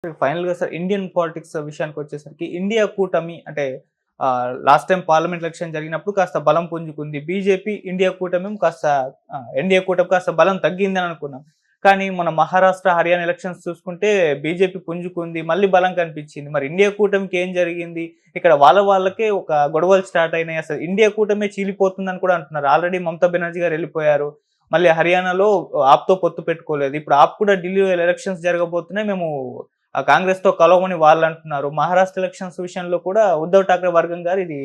ఫైనల్‌గా sir Indian politics విషయానికొచ్చేసరికి India కూటమి అంటే లాస్ట్ టైమ్ పార్లమెంట్ ఎలక్షన్ జరిగినప్పుడు కాస్త బలం పుంజుకుంది. బీజేపీ, ఇండియా కూటమేమో కాస్త ఎన్‌డీఏ కూటమి కాస్త బలం తగ్గిందని అనుకున్నాం. కానీ మన మహారాష్ట్ర, హర్యానా ఎలక్షన్స్ చూసుకుంటే బీజేపీ పుంజుకుంది. మళ్ళీ బలం కనిపించింది. మరి ఇండియా కూటమికి ఏం జరిగింది? ఇక్కడ వాళ్ళకే ఒక గొడవలు స్టార్ట్ అయినాయి. అసలు ఇండియా కూటమే చీలిపోతుందని కూడా అంటున్నారు. ఆల్రెడీ మమతా బెనర్జీ గారు ఎళ్ళిపోయారు. మళ్ళీ హర్యానాలో ఆప్‌తో పొత్తు పెట్టుకోలేదు. ఇప్పుడు ఆప్ కూడా ఢిల్లీలో ఎలక్షన్స్ జరగబోతున్నాయి. మేము కాంగ్రెస్‌తో కలవమని వాళ్ళంటున్నారు. మహారాష్ట్ర ఎలక్షన్స్ విషయంలో కూడా ఉద్ధవ్ ఠాక్రే వర్గం గారు ఇది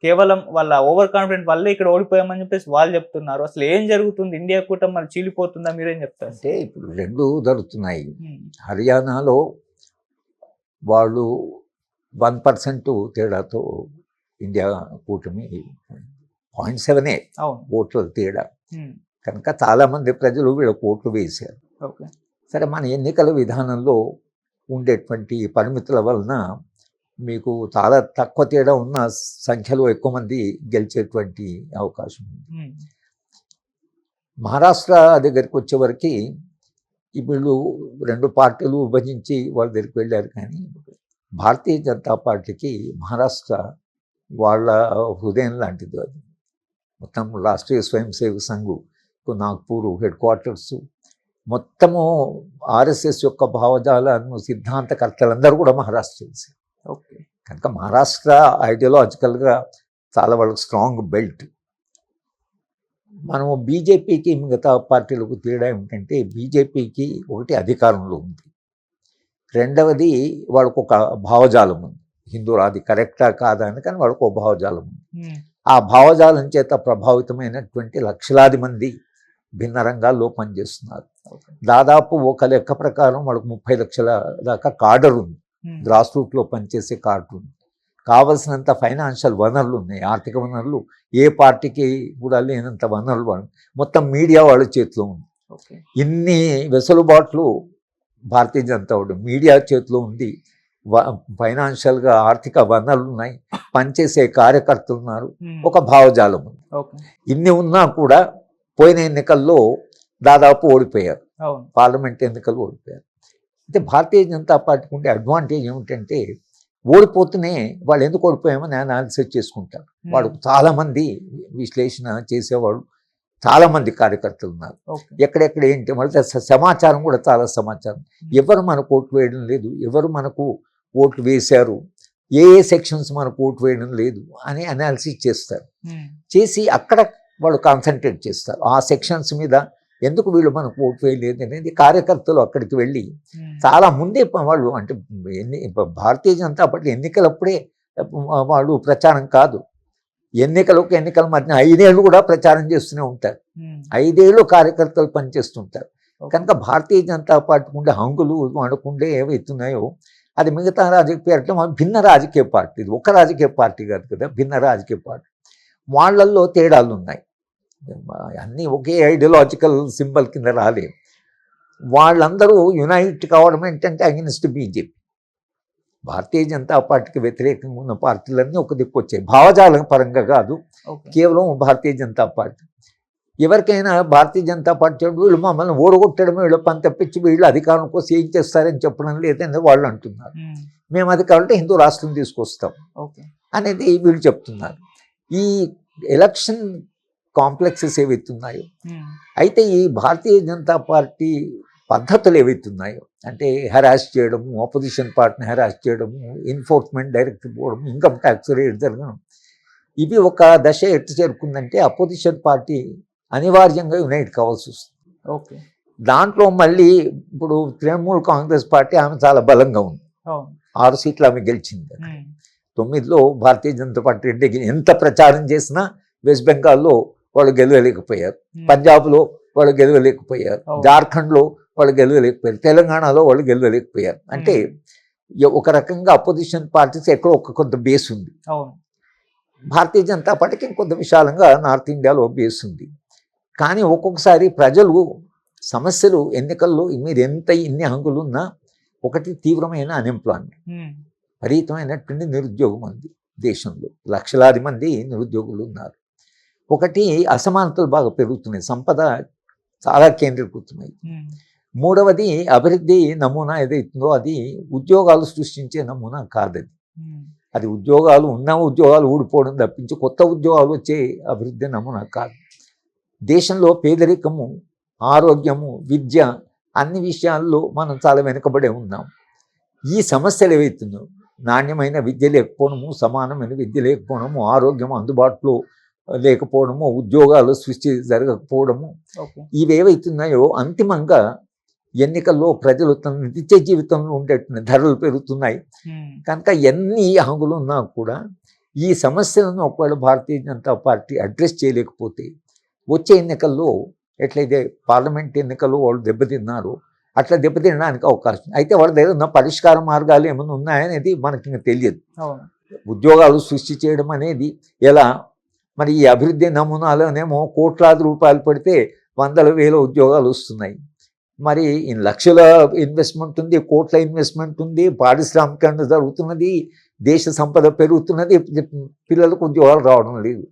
కేవలం వాళ్ళ ఓవర్ కాన్ఫిడెంట్ వల్లే ఇక్కడ ఓడిపోయామని చెప్పేసి వాళ్ళు చెప్తున్నారు. అసలు ఏం జరుగుతుంది? ఇండియా కూటమి మరి చీలిపోతుందా? మీరేం చెప్తారు? అంటే ఇప్పుడు 2 జరుగుతున్నాయి. హ్మ్. హర్యానాలో వాళ్ళు 1% తేడాతో ఇండియా కూటమి 0.7 అవును. ఓట్ల తేడా. హ్మ్. కనుక చాలామంది ప్రజలు వీళ్ళకి ఓట్లు వేశారు. ఓకే. సరే, మన ఎన్నికల విధానంలో ఉండేటువంటి పరిమితుల వలన మీకు చాలా తక్కువ తేడా ఉన్న సంఖ్యలో ఎక్కువ మంది గెలిచేటువంటి అవకాశం ఉంది. హ్మ్. మహారాష్ట్ర దగ్గరికి వచ్చేవరకు వీళ్ళు 2 పార్టీలు విభజించి వాళ్ళ దగ్గరికి వెళ్ళారు. కానీ భారతీయ జనతా పార్టీకి మహారాష్ట్ర వాళ్ళ హృదయం లాంటిది. అది మొత్తం రాష్ట్రీయ స్వయం సేవక్ సంఘ్ నాగ్పూర్ హెడ్ క్వార్టర్స్, మొత్తము ఆర్ఎస్ఎస్ యొక్క భావజాలను సిద్ధాంతకర్తలందరూ కూడా మహారాష్ట్రియన్స్. ఓకే. కనుక మహారాష్ట్ర ఐడియాలజికల్గా చాలా వాళ్ళకి స్ట్రాంగ్ బెల్ట్. మనము బీజేపీకి మిగతా పార్టీలకు తేడా ఏమిటంటే, బీజేపీకి ఒకటి అధికారంలో ఉంది, రెండవది వాళ్ళకు ఒక భావజాలం ఉంది. అది కరెక్టా కాదా అని, కానీ వాళ్ళకు ఒక భావజాలం ఉంది. ఆ భావజాలం చేత ప్రభావితమైనటువంటి లక్షలాది మంది భిన్న రంగాల్లో పనిచేస్తున్నారు. దాదాపు ఒక లెక్క ప్రకారం వాళ్ళకు 30 లక్షల దాకా కార్డర్ ఉంది. గ్రాస్ రూట్లో పనిచేసే కార్డు ఉంది. కావలసినంత ఫైనాన్షియల్ వనరులు ఉన్నాయి, ఆర్థిక వనరులు ఏ పార్టీకి కూడా లేనంత వనరులు మొత్తం మీడియా వాళ్ళ చేతిలో ఉంది. ఇన్ని వెసులుబాట్లు భారతీయ జనతా పార్టీ మీడియా చేతిలో ఉంది. ఫైనాన్షియల్గా ఆర్థిక వనరులు ఉన్నాయి, పనిచేసే కార్యకర్తలు ఉన్నారు, ఒక భావజాలం ఉంది. ఇన్ని ఉన్నా కూడా పోయిన ఎన్నికల్లో దాదాపు ఓడిపోయారు. పార్లమెంట్ ఎన్నికలు ఓడిపోయారు. అయితే భారతీయ జనతా పార్టీకి ఉండే అడ్వాంటేజ్ ఏమిటంటే, ఓడిపోతూనే వాళ్ళు ఎందుకు ఓడిపోయామని అనాలిసిస్ చేసుకుంటారు. వాళ్ళు చాలామంది విశ్లేషణ చేసేవాళ్ళు, చాలామంది కార్యకర్తలు ఉన్నారు. ఎక్కడెక్కడ ఏంటి వాళ్ళ సమాచారం కూడా చాలా సమాచారం. ఎవరు మనకు ఓటు వేయడం లేదు, ఎవరు మనకు ఓట్లు వేశారు, ఏ సెక్షన్స్ మనకు ఓటు వేయడం లేదు అని అనాలిసిస్ చేస్తారు. చేసి అక్కడ వాళ్ళు కాన్సన్ట్రేట్ చేస్తారు. ఆ సెక్షన్స్ మీద ఎందుకు వీళ్ళు మనకు ఓటు వేయలేదు అనేది కార్యకర్తలు అక్కడికి వెళ్ళి చాలా ముందే వాళ్ళు, అంటే భారతీయ జనతా పార్టీ ఎన్నికలప్పుడే వాళ్ళు ప్రచారం కాదు, ఎన్నికల మధ్య 5 ఏళ్ళు కూడా ప్రచారం చేస్తూనే ఉంటారు. 5 ఏళ్ళు కార్యకర్తలు పనిచేస్తుంటారు. కనుక భారతీయ జనతా పార్టీకి ఉండే హంగులు మనకుండే ఏవైతున్నాయో అది మిగతా రాజకీయ భిన్న రాజకీయ పార్టీ, ఇది ఒక రాజకీయ పార్టీ కాదు కదా, భిన్న రాజకీయ పార్టీ. వాళ్ళల్లో తేడాలు ఉన్నాయి. అన్నీ ఒకే ఐడియాలజికల్ సింబల్ కింద రాలేదు. వాళ్ళందరూ యునైట్ కావడం ఏంటంటే అగెనిస్ట్ బీజేపీ. భారతీయ జనతా పార్టీకి వ్యతిరేకంగా ఉన్న పార్టీలన్నీ ఒక దిక్కు వచ్చాయి, భావజాల పరంగా కాదు, కేవలం భారతీయ జనతా పార్టీ. ఎవరికైనా భారతీయ జనతా పార్టీ వీళ్ళు మమ్మల్ని ఓడగొట్టడమే, వీళ్ళు పని తప్పించి వీళ్ళు అధికారం కోసం ఏం చేస్తారని చెప్పడం లేదని వాళ్ళు అంటున్నారు. మేము అధికారంలో హిందూ రాష్ట్రం తీసుకొస్తాం అనేది వీళ్ళు చెప్తున్నారు. ఈ ఎలక్షన్ కాంప్లెక్సెస్ ఏవైతున్నాయో, అయితే ఈ భారతీయ జనతా పార్టీ పద్ధతులు ఏవైతున్నాయో, అంటే హెరాస్ చేయడము, ఆపోజిషన్ పార్టీని హెరాస్ చేయడము, ఎన్ఫోర్స్మెంట్ డైరెక్ట్ పోవడం, ఇన్కమ్ ట్యాక్స్ రేట్ జరగడం, ఇవి ఒక దశ ఎట్టు చేరుకుందంటే అపోజిషన్ పార్టీ అనివార్యంగా యునైట్ కావాల్సి వస్తుంది. దాంట్లో మళ్ళీ ఇప్పుడు తృణమూల్ కాంగ్రెస్ పార్టీ ఆమె చాలా బలంగా ఉంది, 6 సీట్లు ఆమె గెలిచింది. 9లో భారతీయ జనతా పార్టీ అంటే ఎంత ప్రచారం చేసినా వెస్ట్ బెంగాల్లో వాళ్ళు గెలవలేకపోయారు, పంజాబ్లో వాళ్ళు గెలవలేకపోయారు, జార్ఖండ్లో వాళ్ళు గెలవలేకపోయారు, తెలంగాణలో వాళ్ళు గెలవలేకపోయారు. అంటే ఒక రకంగా అపోజిషన్ పార్టీస్ ఎక్కడో కొంత బేస్ ఉంది. భారతీయ జనతా పార్టీకి ఇంకొంత విశాలంగా నార్త్ ఇండియాలో బేస్ ఉంది. కానీ ఒక్కొక్కసారి ప్రజలు సమస్యలు ఎన్నికల్లో మీద ఇన్ని హంగులు ఉన్నా, ఒకటి తీవ్రమైన అన్ఎంప్లాయ్మెంట్, విపరీతమైనటువంటి నిరుద్యోగం ఉంది దేశంలో, లక్షలాది మంది నిరుద్యోగులు ఉన్నారు. ఒకటి అసమానతలు బాగా పెరుగుతున్నాయి, సంపద చాలా కేంద్రీకృతమై. మూడవది అభివృద్ధి నమూనా ఏదైతుందో అది ఉద్యోగాలు సృష్టించే నమూనా కాదది. అది ఉద్యోగాలు ఉన్న ఉద్యోగాలు ఊడిపోవడం తప్పించి కొత్త ఉద్యోగాలు వచ్చే అభివృద్ధి నమూనా కాదు. దేశంలో పేదరికము, ఆరోగ్యము, విద్య అన్ని విషయాల్లో మనం చాలా వెనుకబడే ఉన్నాం. ఈ సమస్యలు ఏవైతుందో నాణ్యమైన విద్య లేకపోవడము, సమానమైన విద్య లేకపోవడము, ఆరోగ్యం అందుబాటులో లేకపోవడము, ఉద్యోగాలు సృష్టి జరగకపోవడము, ఇవేవైతున్నాయో అంతిమంగా ఎన్నికల్లో ప్రజలు తన నిత్య జీవితంలో ఉండేటువంటి ధరలు పెరుగుతున్నాయి. కనుక ఎన్ని హంగులు ఉన్నా కూడా ఈ సమస్యలను ఒకవేళ భారతీయ జనతా పార్టీ అడ్రస్ చేయలేకపోతే వచ్చే ఎన్నికల్లో ఎట్లయితే పార్లమెంట్ ఎన్నికల్లో వాళ్ళు దెబ్బతిన్నారు అట్లా దెబ్బతినడానికి అవకాశం. అయితే వాళ్ళ దగ్గర ఉన్న పరిష్కార మార్గాలు ఏమైనా ఉన్నాయనేది మనకి ఇంకా తెలియదు. ఉద్యోగాలు సృష్టి చేయడం అనేది ఎలా, మరి ఈ అభివృద్ధి నమూనాలోనేమో కోట్లాది రూపాయలు పడితే 100,000 ఉద్యోగాలు వస్తున్నాయి. మరి లక్షల ఇన్వెస్ట్మెంట్ ఉంది, కోట్ల ఇన్వెస్ట్మెంట్ ఉంది, పారిశ్రామికరణ జరుగుతున్నది, దేశ సంపద పెరుగుతున్నది, పిల్లలకు ఉద్యోగాలు రావడం లేదు.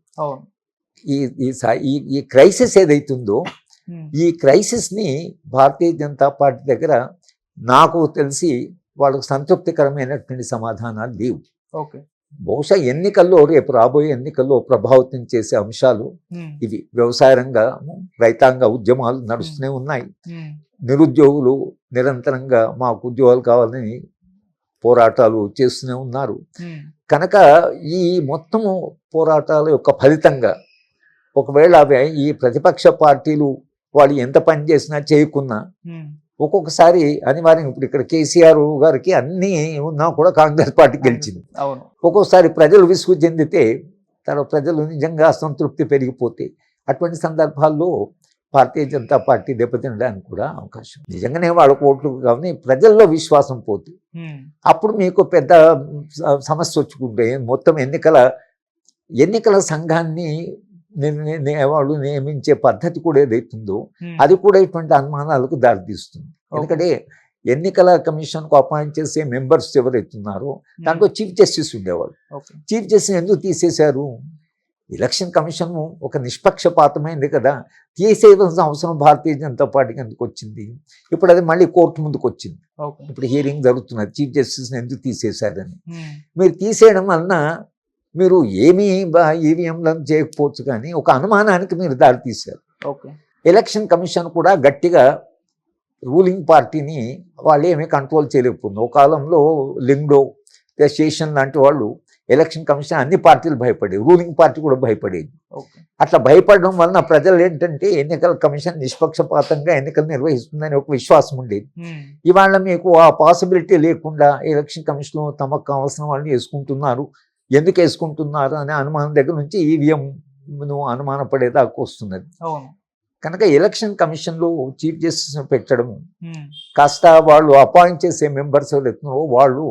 ఈ క్రైసిస్ ఏదైతుందో ఈ క్రైసిస్ని భారతీయ జనతా పార్టీ దగ్గర నాకు తెలిసి వాళ్ళకు సంతృప్తికరమైనటువంటి సమాధానాలు లేవు. బహుశా ఎన్నికల్లో రేపు రాబోయే ఎన్నికల్లో ప్రభావితం చేసే అంశాలు ఇవి. వ్యవసాయ రంగం, రైతాంగ ఉద్యమాలు నడుస్తూనే ఉన్నాయి. నిరుద్యోగులు నిరంతరంగా మాకు ఉద్యోగాలు కావాలని పోరాటాలు చేస్తూనే ఉన్నారు. కనుక ఈ మొత్తము పోరాటాల యొక్క ఫలితంగా ఒకవేళ అవి ఈ ప్రతిపక్ష పార్టీలు వాళ్ళు ఎంత పని చేసినా చేయకున్నా ఒక్కొక్కసారి అనివార్యంగా ఇప్పుడు ఇక్కడ కేసీఆర్ గారికి అన్నీ ఉన్నా కూడా కాంగ్రెస్ పార్టీ గెలిచింది. ఒక్కొక్కసారి ప్రజలు విసుగు చెందితే తర్వాత ప్రజలు నిజంగా అసంతృప్తి పెరిగిపోతే అటువంటి సందర్భాల్లో భారతీయ జనతా పార్టీ దెబ్బతినడానికి కూడా అవకాశం. నిజంగానే వాళ్ళ ఓట్లు కానీ ప్రజల్లో విశ్వాసం పోతే అప్పుడు మీకు పెద్ద సమస్య వచ్చుకుంటే మొత్తం ఎన్నికల సంఘాన్ని వాళ్ళు నియమించే పద్ధతి కూడా ఏదైతుందో అది కూడా ఇటువంటి అనుమానాలకు దారితీస్తుంది. ఎందుకంటే ఎన్నికల కమిషన్కు అపాయింట్ చేసే మెంబర్స్ ఎవరైతున్నారో దాంట్లో చీఫ్ జస్టిస్ ఉండేవాళ్ళు. చీఫ్ జస్టిస్ ఎందుకు తీసేశారు? ఎలక్షన్ కమిషన్ ఒక నిష్పక్షపాతమైంది కదా, తీసేయవలసిన అవసరం భారతీయ జనతా పార్టీకి ఎందుకు వచ్చింది? ఇప్పుడు అది మళ్ళీ కోర్టు ముందుకు వచ్చింది. ఇప్పుడు హియరింగ్ జరుగుతున్నది చీఫ్ జస్టిస్ని ఎందుకు తీసేశారని. మీరు తీసేయడం వలన మీరు ఏమీ ఈవీఎంలను చేయకపోవచ్చు కానీ ఒక అనుమానానికి మీరు దారి తీశారు. ఎలక్షన్ కమిషన్ కూడా గట్టిగా రూలింగ్ పార్టీని వాళ్ళు ఏమీ కంట్రోల్ చేయలేకపోతుంది. ఒక కాలంలో లింగ్డో, శేషన్ లాంటి వాళ్ళు ఎలక్షన్ కమిషన్ అన్ని పార్టీలు భయపడేవి, రూలింగ్ పార్టీ కూడా భయపడేది. అట్లా భయపడడం వలన ప్రజలు ఏంటంటే ఎన్నికల కమిషన్ నిష్పక్షపాతంగా ఎన్నికలు నిర్వహిస్తుందని ఒక విశ్వాసం ఉండేది. ఇవాళ మీకు ఆ పాసిబిలిటీ లేకుండా ఎలక్షన్ కమిషన్ తమకు కావాల్సిన వాళ్ళని వేసుకుంటున్నారు, ఎందుకు వేసుకుంటున్నారు అనే అనుమానం దగ్గర నుంచి ఈవీఎంను అనుమానపడేదాకా వస్తున్నది. కనుక ఎలక్షన్ కమిషన్లో చీఫ్ జస్టిస్ పెట్టడము కాస్త వాళ్ళు అపాయింట్ చేసే మెంబర్స్ ఎవరైతున్నారో వాళ్ళు